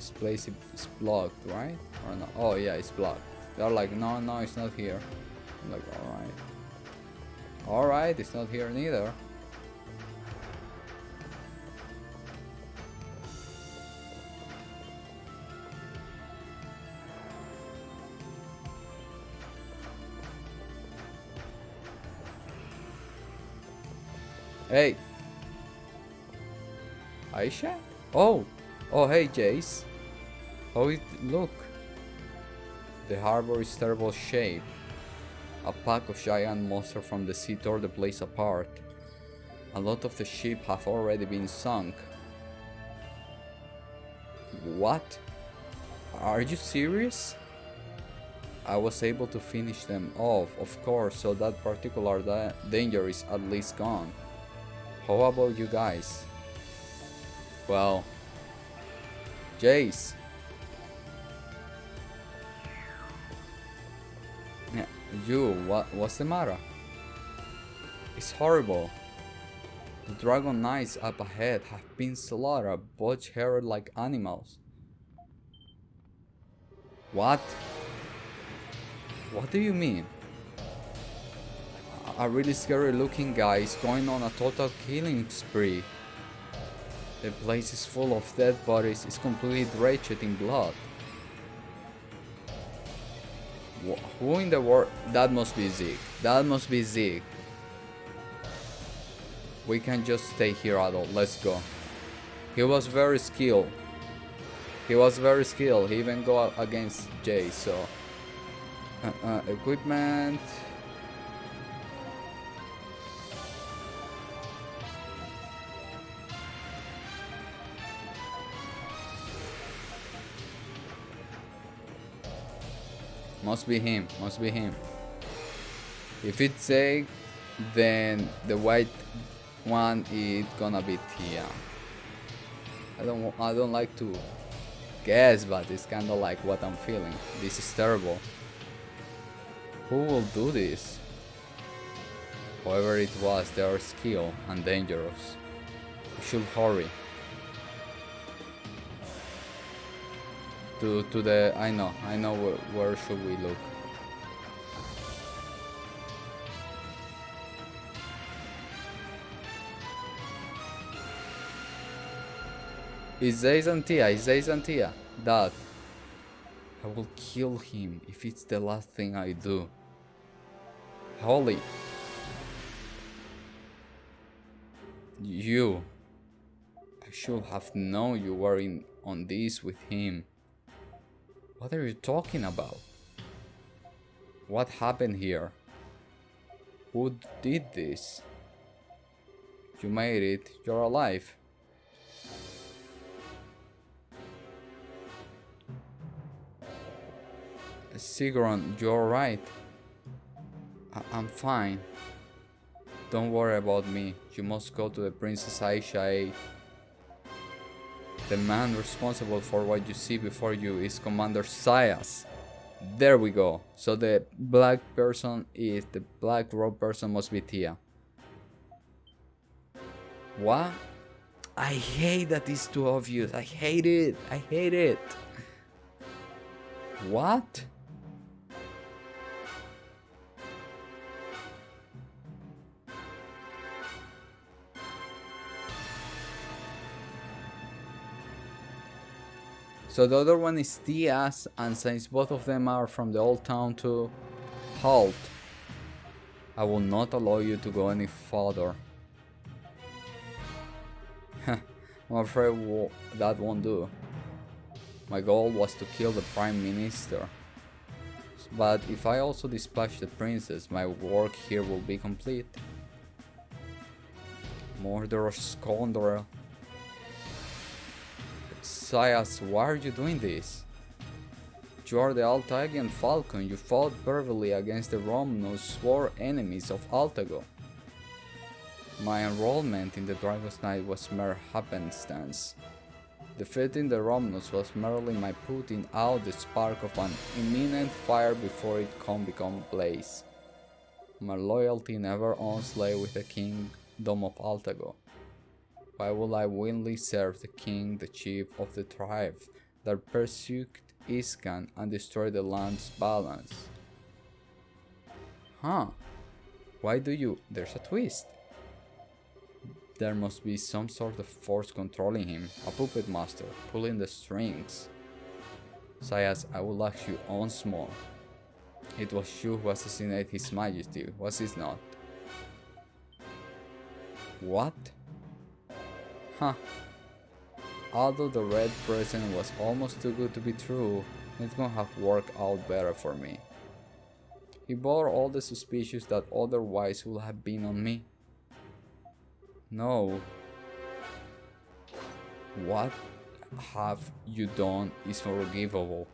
This place is blocked, right? Or no? Oh yeah, it's blocked. They're like, no, no, it's not here. I'm like, alright. Alright, it's not here neither. Hey. Aisha? Oh. Oh, hey, Jace. How it look? The harbor is terrible shape. A pack of giant monsters from the sea tore the place apart. A lot of the ships have already been sunk. What? Are you serious? I was able to finish them off, of course, so that particular danger is at least gone. How about you guys? Well, Jace. Yeah, you, what's the matter? It's horrible. The dragon knights up ahead have been slaughtered, butchered like animals. What? What do you mean? A really scary looking guy is going on a total killing spree. The place is full of dead bodies, it's completely drenched in blood. Who in the world? That must be Zeke. That must be Zeke. We can just stay here, adult. Let's go. He was very skilled. He even go against Jay, so... equipment... Must be him. If it's Zeke, then the white one is gonna be Tia. I don't like to guess, but it's kinda like what I'm feeling. This is terrible. Who will do this? Whoever it was, they are skilled and dangerous. We should hurry. To the... I know where should we look. It's Zaze and Tia. Dad. I will kill him if it's the last thing I do. Holy. You. I should have known you were in on this with him. What are you talking about? What happened here? Who did this? You made it. You're alive. Sigrun, you're right. I'm fine. Don't worry about me. You must go to the Princess Aisha. The man responsible for what you see before you is Commander Sayas. There we go. So the black robe person must be Tia. What? I hate that it's too obvious. I hate it. What? So the other one is Tia's, and since both of them are from the old town to halt, I will not allow you to go any further. I'm afraid that won't do. My goal was to kill the Prime Minister. But if I also dispatch the princess, my work here will be complete. Murderous scoundrel. Sayas, why are you doing this? You are the Altagian Falcon. You fought bravely against the Romnus, swore enemies of Altago. My enrollment in the Dragon's Knight was mere happenstance. Defeating the Romnus was merely my putting out the spark of an imminent fire before it can become a blaze. My loyalty never owns lay with the kingdom of Altago. Why will I willingly serve the king, the chief of the tribe, that pursued Iskan and destroyed the land's balance. Huh? Why do you... There's a twist. There must be some sort of force controlling him, a puppet master, pulling the strings. Sayas, I will ask you once more. It was you who assassinated His Majesty, was it not? What? Huh. Although the red present was almost too good to be true, it could have worked out better for me. He bore all the suspicions that otherwise would have been on me. No. What have you done is forgivable.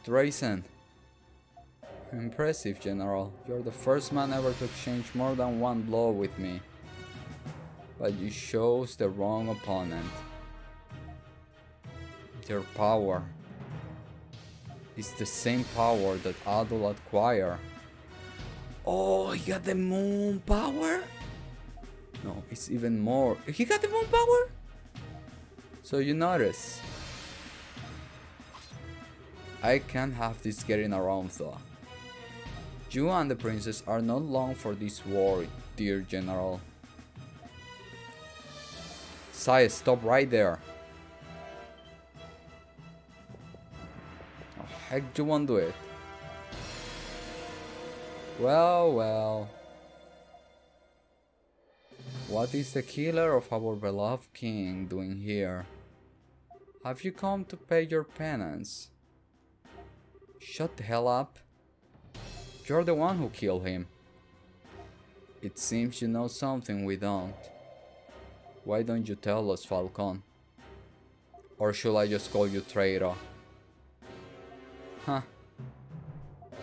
Drazen. Impressive, General. You're the first man ever to exchange more than one blow with me. But you chose the wrong opponent. Your power is the same power that Adol acquired. Oh, he got the moon power? No, it's even more. He got the moon power? So you notice. I can't have this getting around though. You and the princess are not long for this war, dear General. Sai, stop right there. Oh, heck, you won't do it. Well. What is the killer of our beloved king doing here? Have you come to pay your penance? Shut the hell up. You're the one who killed him. It seems you know something we don't. Why don't you tell us, Falcon? Or should I just call you traitor? Huh.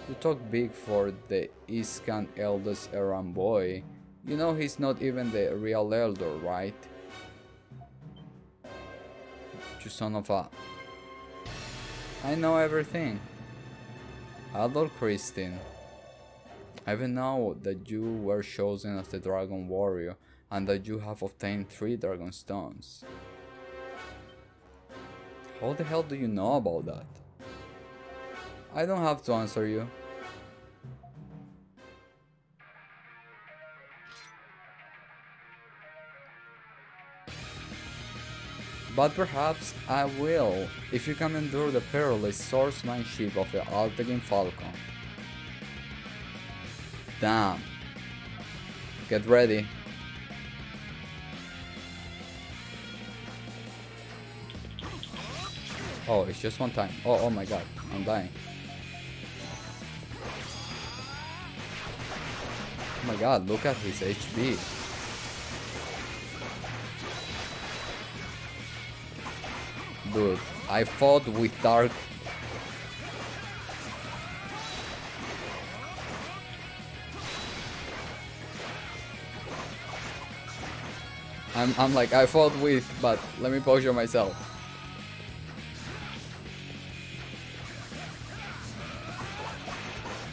You talk big for the Iskan eldest errand boy. You know he's not even the real elder, right? You son of a... I know everything. Adol Christine. I even know that you were chosen as the Dragon Warrior and that you have obtained 3 Dragon Stones. How the hell do you know about that? I don't have to answer you. But perhaps I will, if you can endure the perilous swordsmanship of the Altegin Falcon. Damn. Get ready. Oh, it's just one time. Oh my god, I'm dying. Oh my god, look at his HP. Dude, I fought with Dark. I'm like, I fought with, but let me potion myself.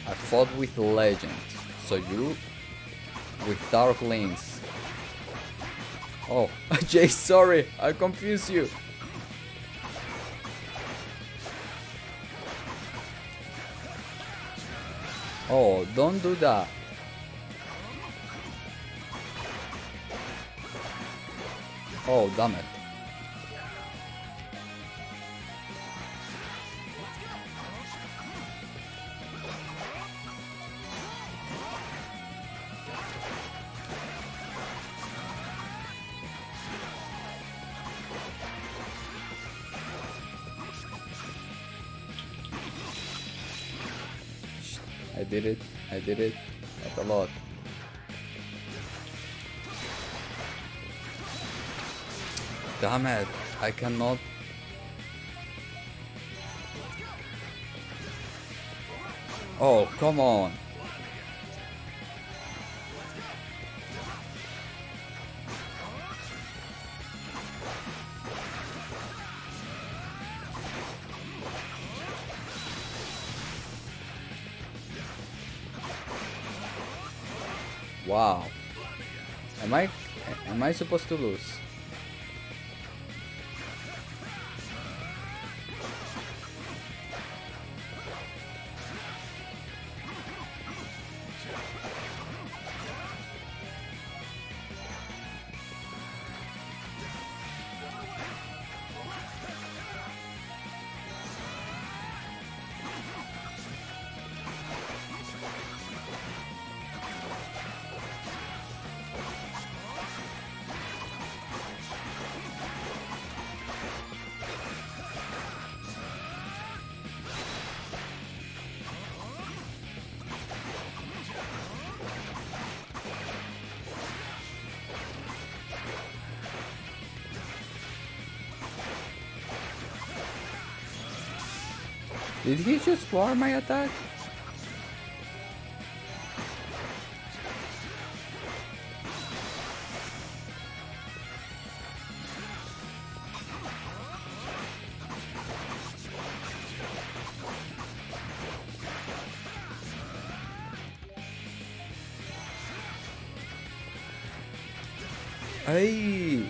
I fought with Legend, so you with Dark Links. Oh, Jay, sorry, I confused you. Oh, don't do that. Oh, damn it. I did it. That's a lot. Damn it, I cannot. Oh, come on. Wow. Am I supposed to lose? Did he just war my attack? Hey!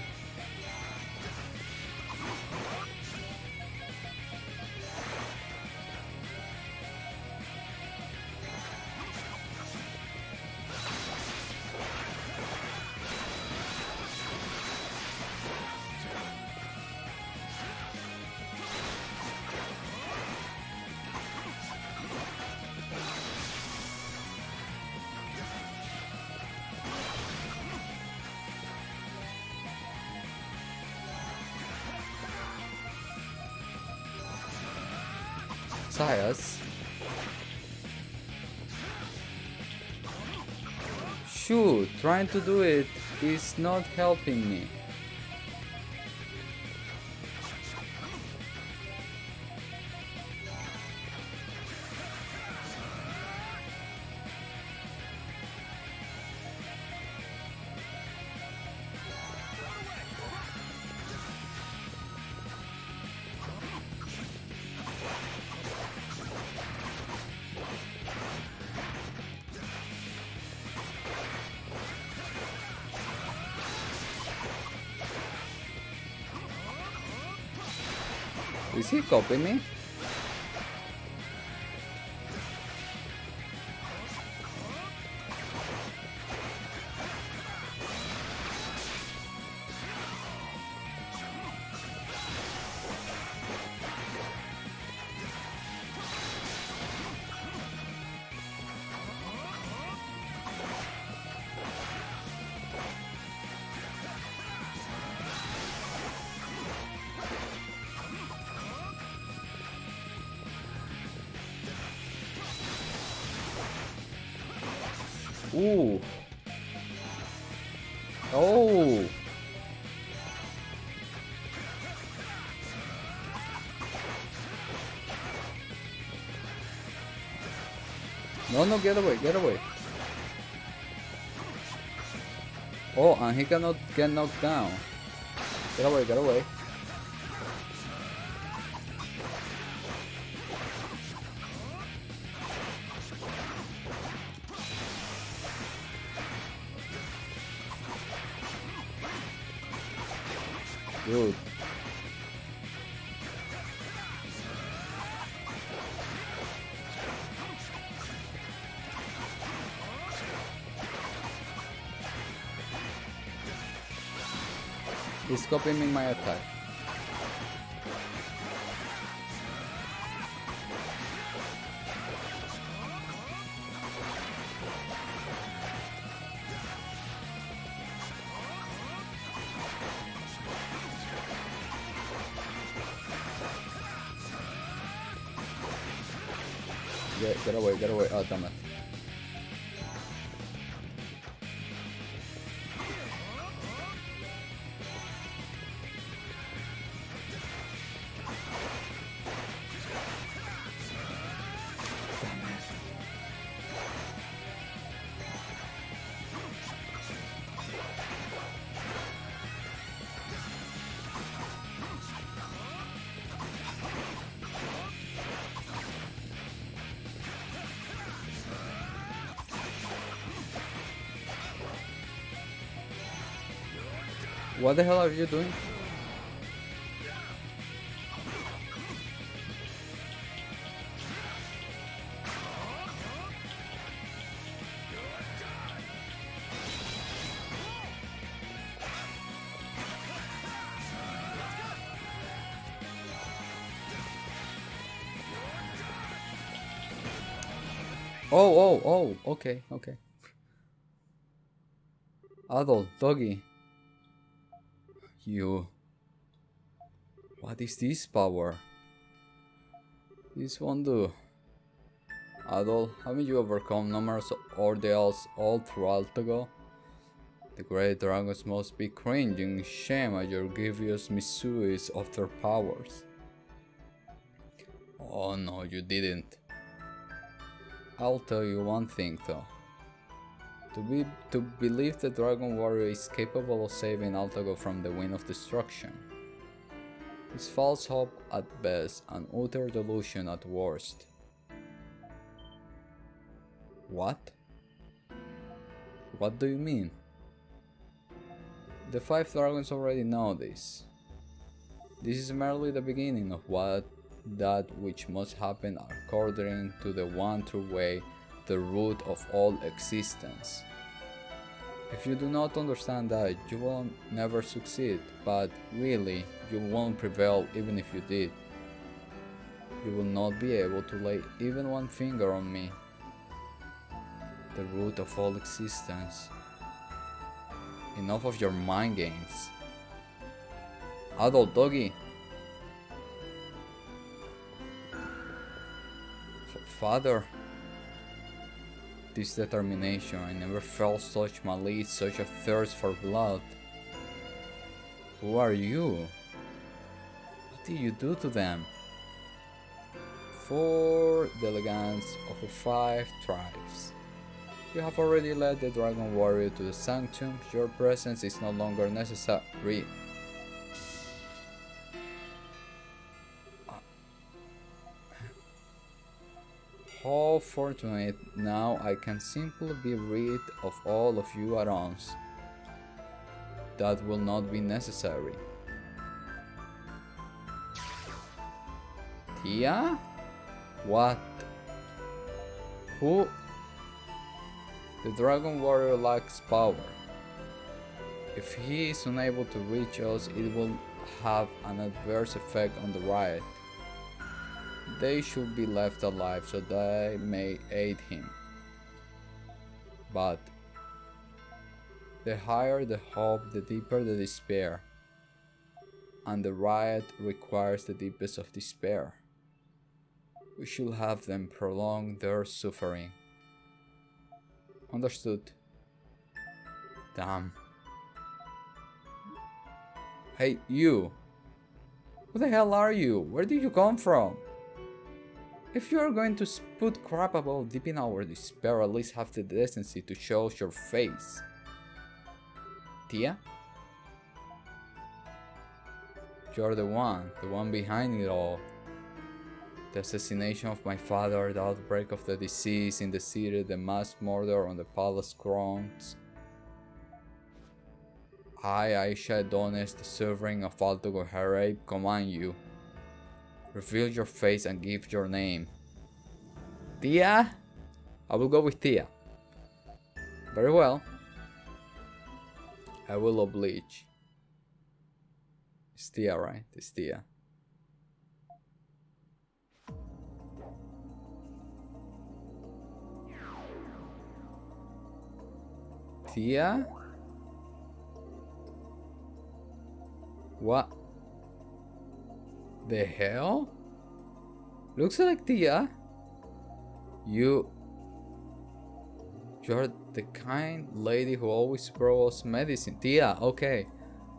Sires. Shoot, trying to do it is not helping me. Is he copying me? Ooh. Oh. No, get away, get away. Oh, and he cannot get knocked down. Get away, get away. Dude. He's copying me my attack. Get away, get away. Oh, damn it. What the hell are you doing? Okay, okay. Adult, doggy. You. What is this power? This won't do. Adult, haven't you overcome numerous ordeals all through Altago? The great dragons must be cringing shame at your grievous misuse of their powers. Oh no, you didn't. I'll tell you one thing though. To believe the Dragon Warrior is capable of saving Altago from the wind of destruction is false hope at best and utter delusion at worst. What? What do you mean? The 5 dragons already know this. This is merely the beginning of that which must happen according to the one true way, the root of all existence. If you do not understand that, you will never succeed, but really, you won't prevail even if you did. You will not be able to lay even one finger on me, the root of all existence. Enough of your mind games. Adult doggy. Father. This determination, I never felt such malice, such a thirst for blood. Who are you? What did you do to them? 4 delegates of the 5 tribes. You have already led the Dragon Warrior to the Sanctum. Your presence is no longer necessary. How fortunate, now I can simply be rid of all of you at once. That will not be necessary. Tia? What? Who? The Dragon Warrior lacks power. If he is unable to reach us, it will have an adverse effect on the riot. They should be left alive so they may aid him. But the higher the hope, the deeper the despair. And the riot requires the deepest of despair. We should have them prolong their suffering. Understood. Damn. Hey, you! Who the hell are you? Where did you come from? If you are going to spit crap about deeping our despair, at least have the decency to show your face. Tia? You're the one behind it all. The assassination of my father, the outbreak of the disease in the city, the mass murder on the palace grounds. I, Aisha Adonis, the sovereign of Altago Harab, command you. Reveal your face and give your name. Tia? I will go with Tia. Very well. I will oblige. It's Tia, right? It's Tia. Tia? What the hell? Looks like Tia. You're the kind lady who always brought us medicine. Tia, okay.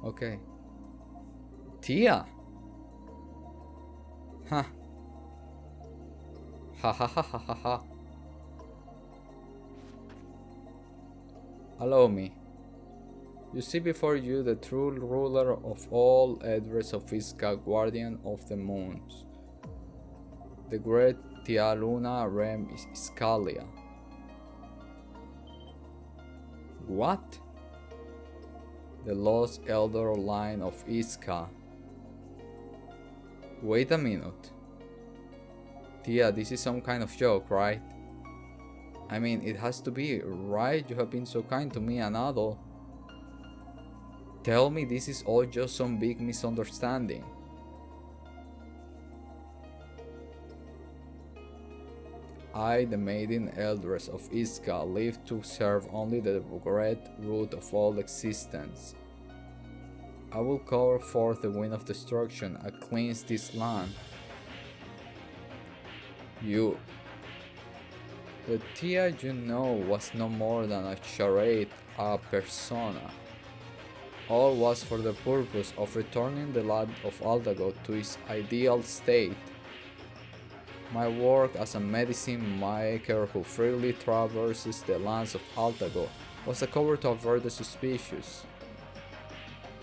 Okay. Tia. Huh. Ha ha ha ha ha ha. Allow me. You see before you the true ruler of all Edres of Iska, guardian of the moons. The great Tia Luna Rem Iscalia. What? The lost elder line of Iska. Wait a minute. Tia, this is some kind of joke, right? I mean, it has to be, right? You have been so kind to me and Adol. Tell me this is all just some big misunderstanding. I, the maiden eldress of Iska, live to serve only the great root of all existence. I will call forth the wind of destruction and cleanse this land. You. The Tia you know was no more than a charade, a persona. All was for the purpose of returning the land of Aldago to its ideal state. My work as a medicine maker who freely traverses the lands of Altago was a cover to avert the suspicious.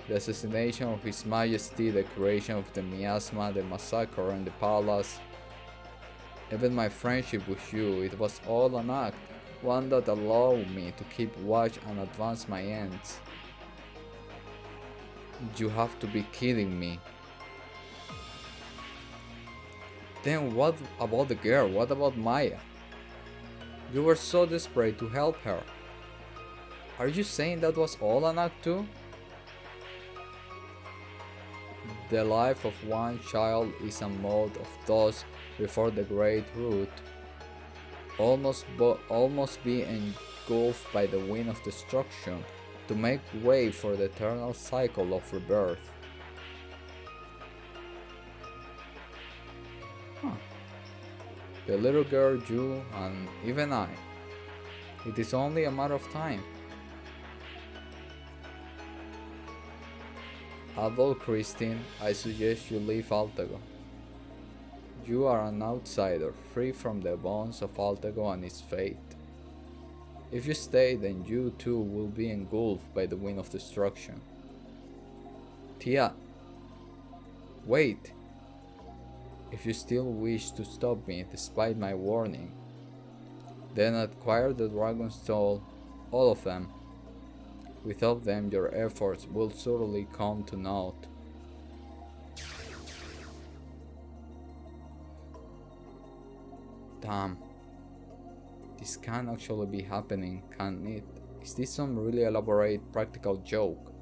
The assassination of His Majesty, the creation of the miasma, the massacre in the palace, even my friendship with you, it was all an act, one that allowed me to keep watch and advance my ends. You have to be kidding me. Then what about the girl? What about Maya? You were so desperate to help her. Are you saying that was all an act too? The life of one child is a mote of dust before the great root, almost be engulfed by the wind of destruction to make way for the eternal cycle of rebirth. The little girl, you, and even I. It is only a matter of time. Adol Christine, I suggest you leave Altago. You are an outsider, free from the bonds of Altago and its fate. If you stay, then you too will be engulfed by the wind of destruction. Tia, wait! If you still wish to stop me despite my warning, then acquire the Dragon's Soul, all of them. Without them, your efforts will surely come to naught. Damn. This can't actually be happening, can it? Is this some really elaborate practical joke?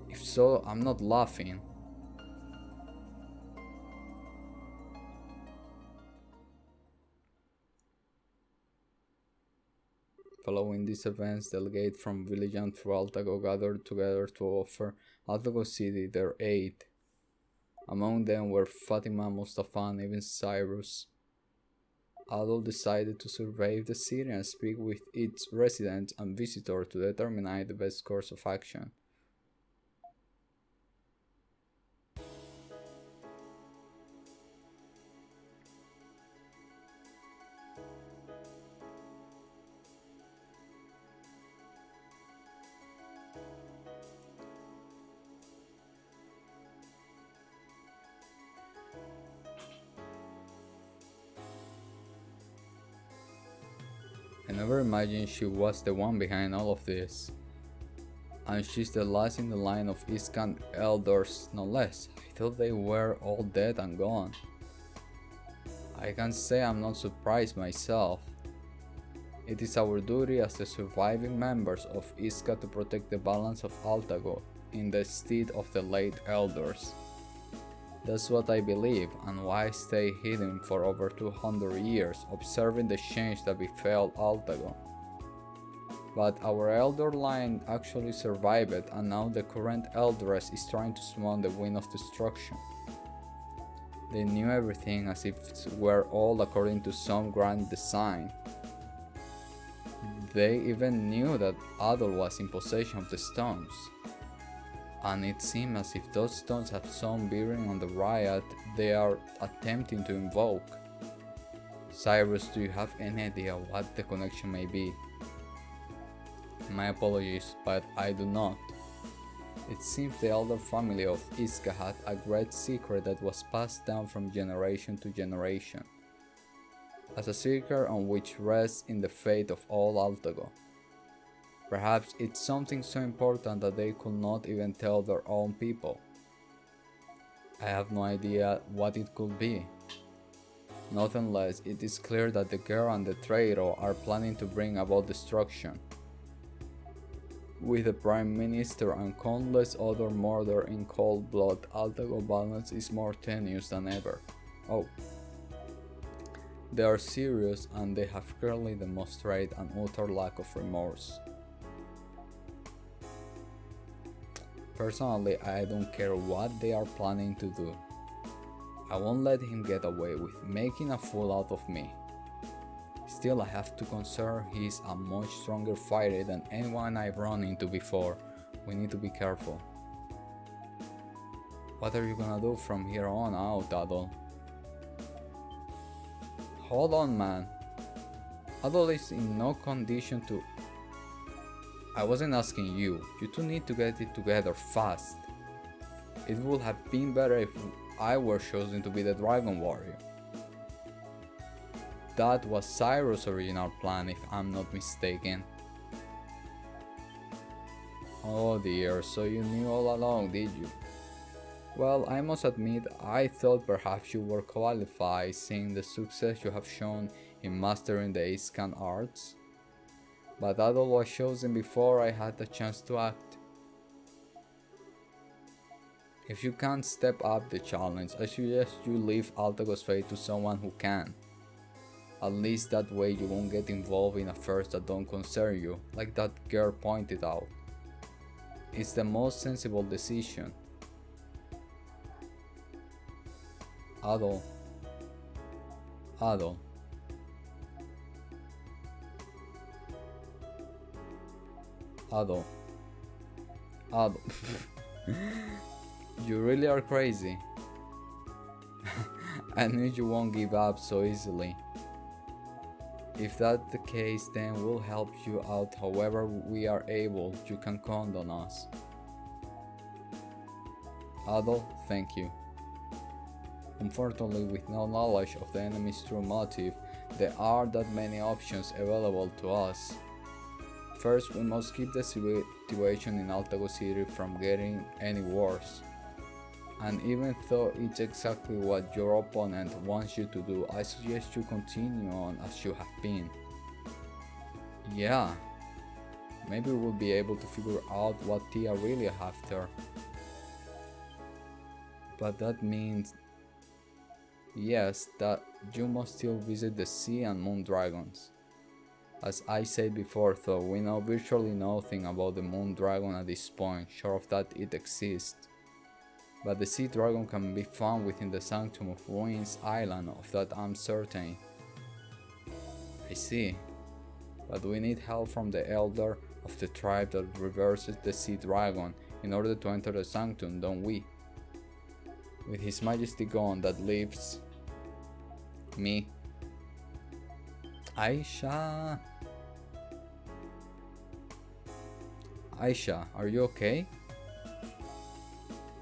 If so, I'm not laughing. Following these events, delegates from village and through Altago gathered together to offer Altago City their aid. Among them were Fatima, Mustafa, and even Cyrus. Adol decided to survey the city and speak with its residents and visitors to determine the best course of action. I never imagined she was the one behind all of this. And she's the last in the line of Iskan elders, no less. I thought they were all dead and gone. I can say I'm not surprised myself. It is our duty as the surviving members of Iska to protect the balance of Altago in the stead of the late elders. That's what I believe, and why I stay hidden for over 200 years, observing the change that befell Altago. But our elder line actually survived, and now the current eldress is trying to summon the wind of destruction. They knew everything as if it were all according to some grand design. They even knew that Adol was in possession of the stones. And it seems as if those stones have some bearing on the riot they are attempting to invoke. Cyrus, do you have any idea what the connection may be? My apologies, but I do not. It seems the elder family of Iska had a great secret that was passed down from generation to generation, as a secret on which rests in the fate of all Altago. Perhaps it's something so important that they could not even tell their own people. I have no idea what it could be. Nonetheless, it is clear that the girl and the traitor are planning to bring about destruction. With the Prime Minister and countless other murder in cold blood, Altago balance is more tenuous than ever. Oh. They are serious and they have clearly demonstrated an utter lack of remorse. Personally, I don't care what they are planning to do. I won't let him get away with making a fool out of me. Still, I have to consider he is a much stronger fighter than anyone I've run into before. We need to be careful. What are you gonna do from here on out, Adol? Hold on, man. Adol is in no condition to... I wasn't asking you. You two need to get it together fast. It would have been better if I were chosen to be the Dragon Warrior. That was Cyrus' original plan, if I'm not mistaken. Oh dear, so you knew all along, did you? Well, I must admit, I thought perhaps you were qualified, seeing the success you have shown in mastering the Iscan arts. But that all was chosen before I had the chance to act. If you can't step up the challenge, I suggest you leave Altago's fate to someone who can. At least that way you won't get involved in affairs that don't concern you, like that girl pointed out. It's the most sensible decision. Adol. Adol. Adol. Adol. You really are crazy. I knew you won't give up so easily. If that's the case, then we'll help you out however we are able. You can count on us. Adol, thank you. Unfortunately, with no knowledge of the enemy's true motive, there are that many options available to us. First, we must keep the situation in Altago City from getting any worse. And even though it's exactly what your opponent wants you to do, I suggest you continue on as you have been. Yeah, maybe we'll be able to figure out what Tia really after. But that means, yes, that you must still visit the Sea and Moon Dragons. As I said before though, we know virtually nothing about the Moon Dragon at this point, short of that it exists. But the Sea Dragon can be found within the Sanctum of Ruins Island, of that I'm certain. I see. But we need help from the Elder of the tribe that reverses the Sea Dragon in order to enter the Sanctum, don't we? With His Majesty gone, that leaves... me. Aisha... Aisha, are you okay?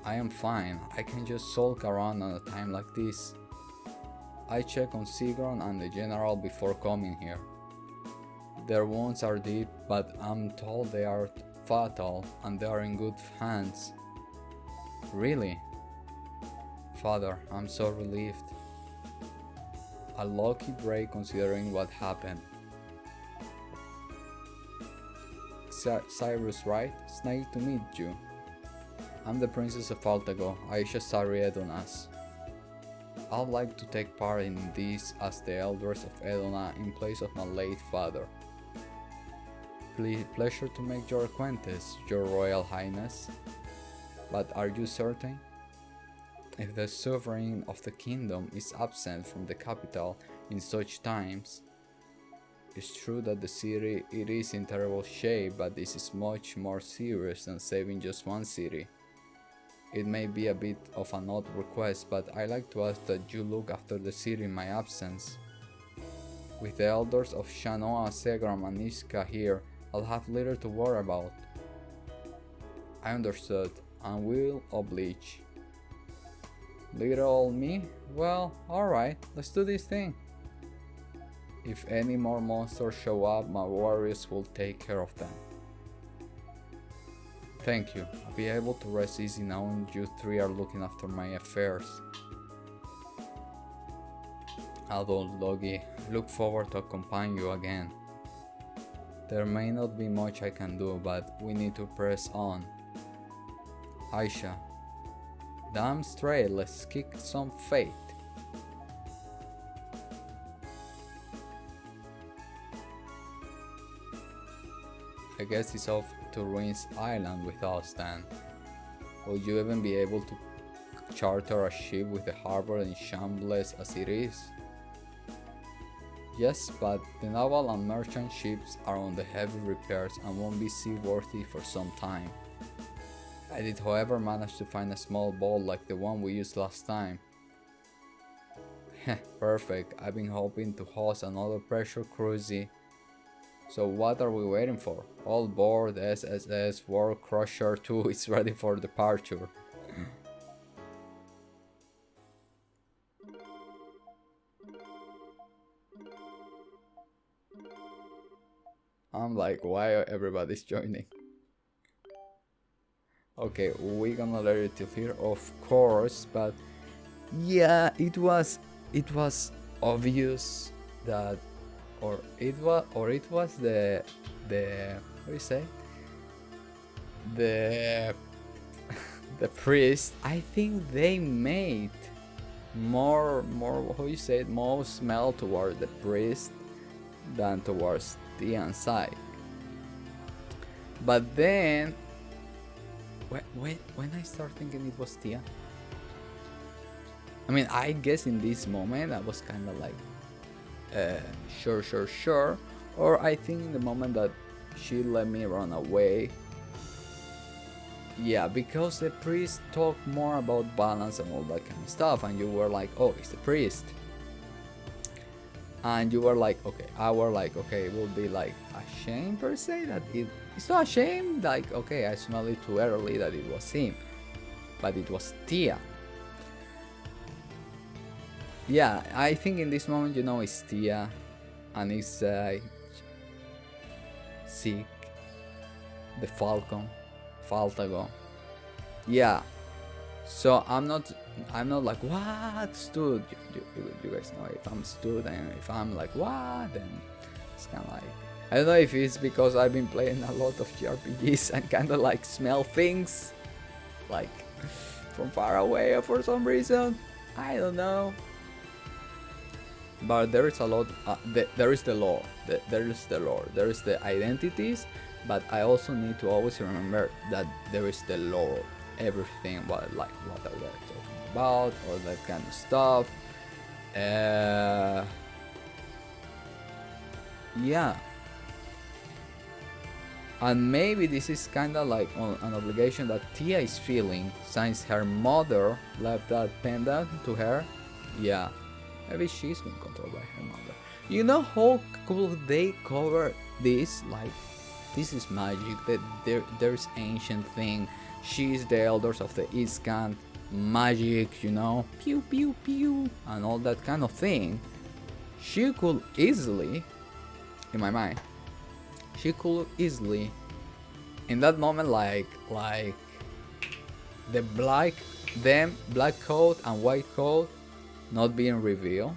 I am fine, I can just sulk around at a time like this. I checked on Sigron and the General before coming here. Their wounds are deep, but I'm told they are fatal and they are in good hands. Really? Father, I'm so relieved. A lucky break considering what happened. Cyrus, right? It's nice to meet you. I'm the Princess of Altago, Aisha Sari Edonas. I'd like to take part in this as the Elders of Edona in place of my late father. Pleasure to make your acquaintance, Your Royal Highness. But are you certain? If the sovereign of the kingdom is absent from the capital in such times, it's true that the city it is in terrible shape, but this is much more serious than saving just one city. It may be a bit of an odd request, but I like to ask that you look after the city in my absence. With the elders of Shanoa, Segram and Ishka here, I'll have little to worry about. I understood, and will oblige. Little old me? Well, alright, let's do this thing. If any more monsters show up, my warriors will take care of them. Thank you. I'll be able to rest easy now and you three are looking after my affairs. Adult Logi, look forward to accompanying you again. There may not be much I can do, but we need to press on. Aisha, damn straight, let's kick some faith. I guess it's off to Ruins Island with us then. Will you even be able to charter a ship with the harbor in shambles as it is? Yes, but the naval and merchant ships are on the heavy repairs and won't be seaworthy for some time. I did however manage to find a small boat like the one we used last time. Heh, perfect, I've been hoping to host another pressure cruise. So what are we waiting for? All aboard, the SSS World Crusher 2 is ready for departure. I'm like, why everybody's joining? Okay, we're gonna let it here, of course, but yeah, it was obvious that, or it was the what do you say? The priest. I think they made more how you say it, more smell towards the priest than towards Tia and Psyche. But then when I start thinking it was Tia, I mean, I guess in this moment I was kind of like sure, or I think in the moment that she let me run away. Yeah, because the priest talked more about balance and all that kind of stuff, and you were like, oh, it's the priest. And you were like, okay, I were like, okay, it will be like a shame per se that it's not a shame, like, okay, I smelled it too early that it was him, but it was Tia. Yeah, I think in this moment, you know, it's Tia and it's Zeke, the Faltago. Yeah, so I'm not like, what, Stud? You guys know, if I'm Stud and if I'm like, what, then it's kind of like, I don't know if it's because I've been playing a lot of JRPGs and kind of like smell things like from far away or for some reason, I don't know. But there is a lot, there is the lore, there is the identities, but I also need to always remember that there is the lore, everything, what are they talking about, all that kind of stuff. Yeah, and maybe this is kind of like an obligation that Tia is feeling since her mother left that pendant to her. Yeah, maybe she's been controlled by her mother. You know how cool they cover this? Like, this is magic, that there's ancient thing. She's the elders of the Iscan, magic, you know, pew pew pew, and all that kind of thing. She could easily, in my mind, in that moment, like the black coat and white coat not being revealed,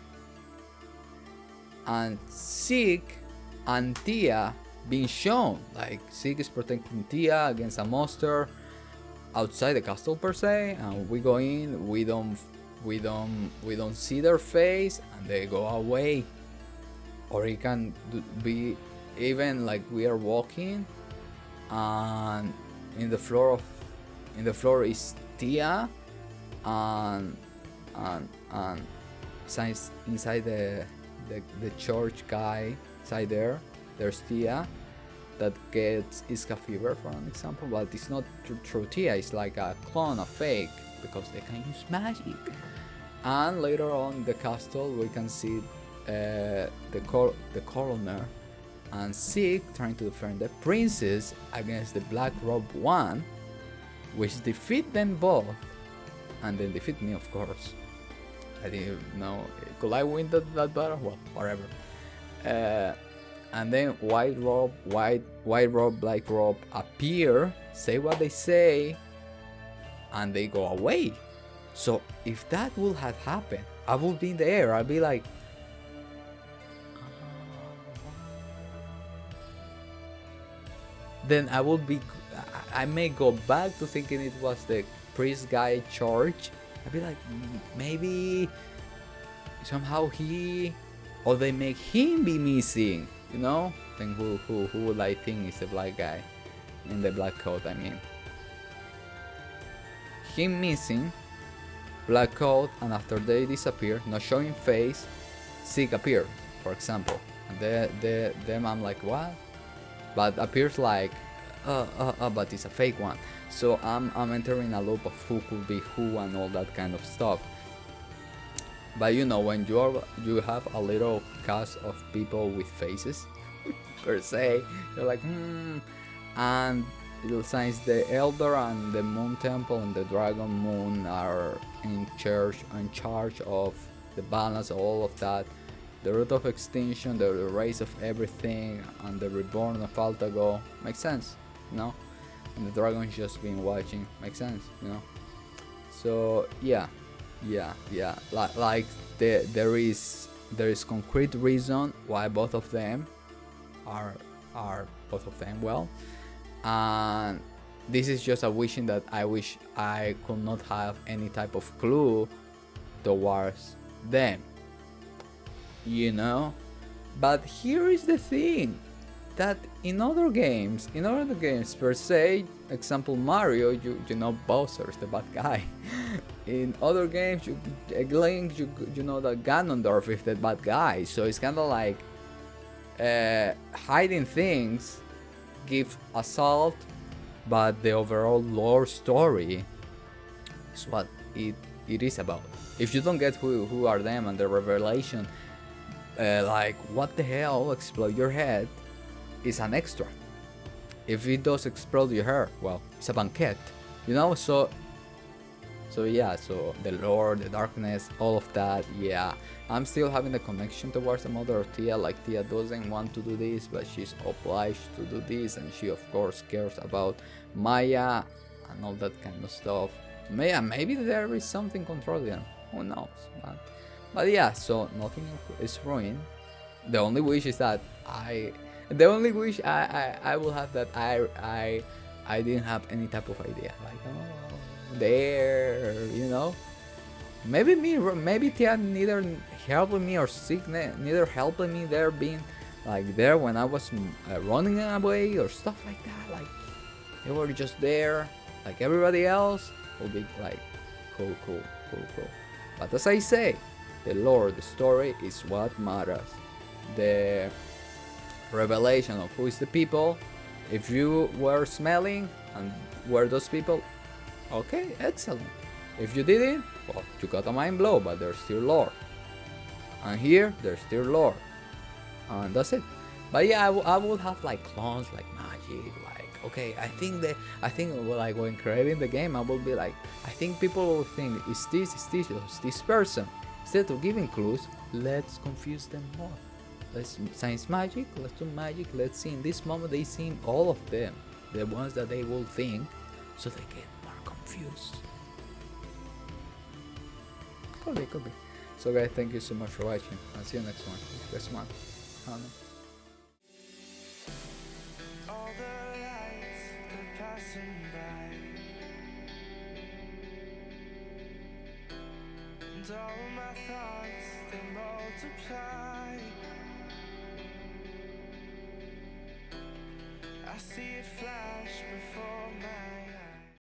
and Zeke and Tia being shown, like Zeke is protecting Tia against a monster outside the castle per se, and we go in, we don't see their face and they go away. Or it can be even like we are walking and in the floor is Tia and inside the church guy inside there's Tia that gets Iska fever, for an example, but it's not true Tia, it's like a clone, a fake, because they can use magic. And later on in the castle we can see the coroner and Zeke trying to defend the princess against the Black Robe One, which defeat them both, and then defeat me, of course. I didn't know, could I win that battle? Well, whatever. and then white robe, black robe appear, say what they say, and they go away. So if that would have happened, I would be in the air. I'd be like, then I may go back to thinking it was the priest guy George. I'd be like, maybe somehow or they make him be missing, you know? Then who would I think is the black guy in the black coat? I mean, him missing, black coat, and after they disappear, not showing face, Zeke appear, for example, and them I'm like, what? But appears like, but it's a fake one. So I'm entering a loop of who could be who and all that kind of stuff. But you know, when you have a little cast of people with faces, per se, you're like, and since the Elder and the Moon Temple and the Dragon Moon are in charge of the balance, all of that, the root of extinction, the race of everything, and the reborn of Altago, makes sense, you know? And the dragon's just been watching, makes sense, you know? So yeah, like there is concrete reason why both of them are both of them well, and this is just a wishing that I wish I could not have any type of clue towards them, you know. But here is the thing, that in other games per se, example Mario, you know Bowser is the bad guy. In other games, Link, you know that Ganondorf is the bad guy. So it's kind of like hiding things give assault, but the overall lore story is what it is about. If you don't get who are them and the revelation, like what the hell, explode your head, is an extra. If it does explode your hair, well, it's a banquet, you know. So yeah, so the lore, the darkness, all of that, yeah. I'm still having the connection towards the mother of Tia, like Tia doesn't want to do this, but she's obliged to do this, and she of course cares about Maya and all that kind of stuff. Maybe there is something controlling them, who knows, but yeah, so nothing is ruined. The only wish is that I will have that I didn't have any type of idea, like, oh, there, you know. Maybe Tia neither helping me or sickness, neither helping me there, being like there when I was running away or stuff like that. Like they were just there, like everybody else. Will be like cool. But as I say, the lore, the story is what matters. The revelation of who is the people. If you were smelling and were those people, okay, excellent. If you didn't, well, you got a mind blow, but there's still lore. And here, there's still lore. And that's it. But yeah, I would have like clones, like magic, like, okay, I think like when creating the game, I will be like, I think people will think, is this person? Instead of giving clues, let's confuse them more. Let's science magic, let's do magic, let's see in this moment they see all of them, the ones that they will think, so they get more confused. Could be. So guys, thank you so much for watching. I'll see you next one. Next one. All the lights are passing by, and all my thoughts they multiply. I see it flash before my eyes.